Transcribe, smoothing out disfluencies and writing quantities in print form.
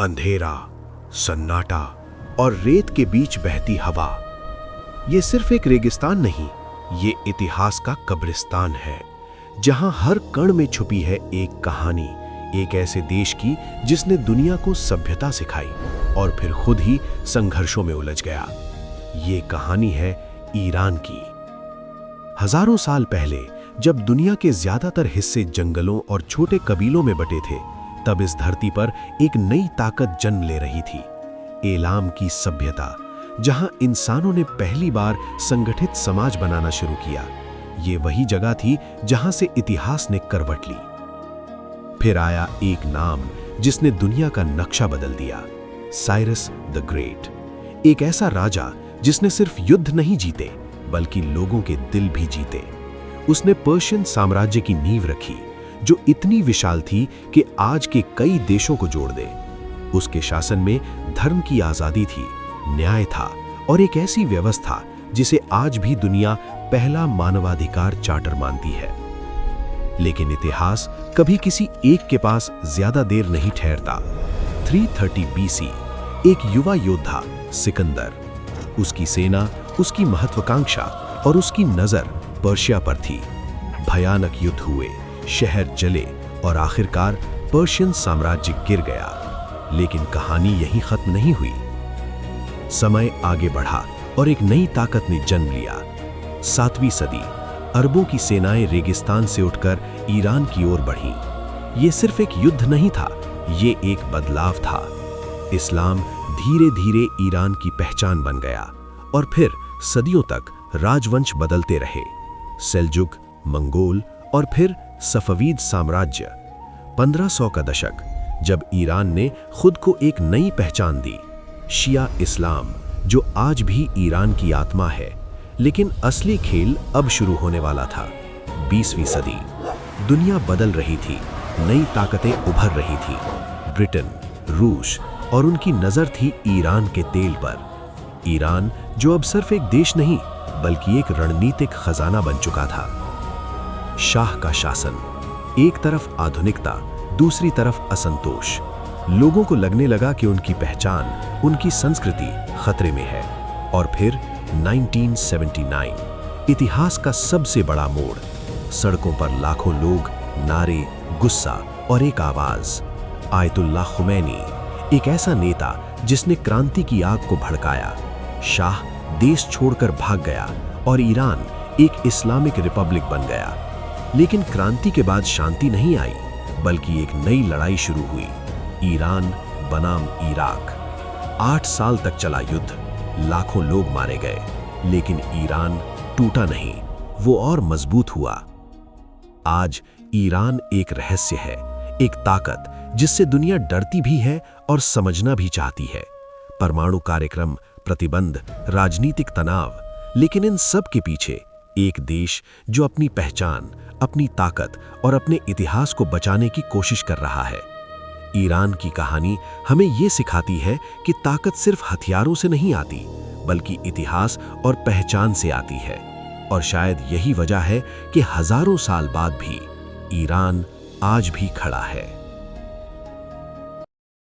अंधेरा, सन्नाटा और रेत के बीच बहती हवा। ये सिर्फ एक रेगिस्तान नहीं, ये इतिहास का कब्रिस्तान है, जहां हर कण में छुपी है एक कहानी, एक ऐसे देश की जिसने दुनिया को सभ्यता सिखाई और फिर खुद ही संघर्षों में उलझ गया। ये कहानी है ईरान की। हजारों साल पहले जब दुनिया के ज्यादातर हिस्से जंगलों और छोटे कबीलों में बटे थे, तब इस धरती पर एक नई ताकत जन्म ले रही थी, एलाम की सभ्यता, जहां इंसानों ने पहली बार संगठित समाज बनाना शुरू किया। ये वही जगह थी जहां से इतिहास ने करवट ली। फिर आया एक नाम जिसने दुनिया का नक्शा बदल दिया, साइरस द ग्रेट। एक ऐसा राजा जिसने सिर्फ युद्ध नहीं जीते, बल्कि लोगों के दिल भी जीते। उसने पर्शियन साम्राज्य की नींव रखी, जो इतनी विशाल थी कि आज के कई देशों को जोड़ दे। उसके शासन में धर्म की आजादी थी, न्याय था और एक ऐसी व्यवस्था जिसे आज भी दुनिया पहला मानवाधिकार चार्टर मानती है। लेकिन इतिहास कभी किसी एक के पास ज्यादा देर नहीं ठहरता। 330 BC एक युवा योद्धा सिकंदर, उसकी सेना, उसकी महत्वाकांक्षा और उसकी नजर पर्शिया पर थी। भयानक युद्ध हुए, शहर जले और आखिरकार पर्शियन साम्राज्य गिर गया। लेकिन कहानी यहीं खत्म नहीं हुई। समय आगे बढ़ा और एक नई ताकत ने जन्म लिया। 7वीं सदी, अरबों की सेनाएं रेगिस्तान से उठकर ईरान की ओर बढ़ीं। ये सिर्फ एक युद्ध नहीं था, ये एक बदलाव था। इस्लाम धीरे धीरे ईरान की पहचान बन गया और फिर सदियों तक राजवंश बदलते रहे। सेल्जुक, मंगोल और फिर सफवीद साम्राज्य। 1500 का दशक, जब ईरान ने खुद को एक नई पहचान दी, शिया इस्लाम, जो आज भी ईरान की आत्मा है। लेकिन असली खेल अब शुरू होने वाला था। 20वीं सदी, दुनिया बदल रही थी, नई ताकतें उभर रही थी। ब्रिटेन, रूस और उनकी नजर थी ईरान के तेल पर। ईरान जो अब सिर्फ एक देश नहीं, बल्कि एक रणनीतिक खजाना बन चुका था। शाह का शासन, एक तरफ आधुनिकता, दूसरी तरफ असंतोष। लोगों को लगने लगा कि उनकी पहचान, उनकी संस्कृति खतरे में है। और फिर 1979, इतिहास का सबसे बड़ा मोड़। सड़कों पर लाखों लोग, नारे, गुस्सा और एक आवाज, आयतुल्लाह खुमैनी, एक ऐसा नेता जिसने क्रांति की आग को भड़काया। शाह देश छोड़कर भाग गया और ईरान एक इस्लामिक रिपब्लिक बन गया। लेकिन क्रांति के बाद शांति नहीं आई, बल्कि एक नई लड़ाई शुरू हुई, ईरान बनाम इराक। 8 साल तक चला युद्ध, लाखों लोग मारे गए, लेकिन ईरान टूटा नहीं, वो और मजबूत हुआ। आज ईरान एक रहस्य है, एक ताकत जिससे दुनिया डरती भी है और समझना भी चाहती है। परमाणु कार्यक्रम, प्रतिबंध, राजनीतिक तनाव, लेकिन इन सब के पीछे एक देश जो अपनी पहचान, अपनी ताकत और अपने इतिहास को बचाने की कोशिश कर रहा है। ईरान की कहानी हमें ये सिखाती है कि ताकत सिर्फ हथियारों से नहीं आती, बल्कि इतिहास और पहचान से आती है। और शायद यही वजह है कि हजारों साल बाद भी ईरान आज भी खड़ा है।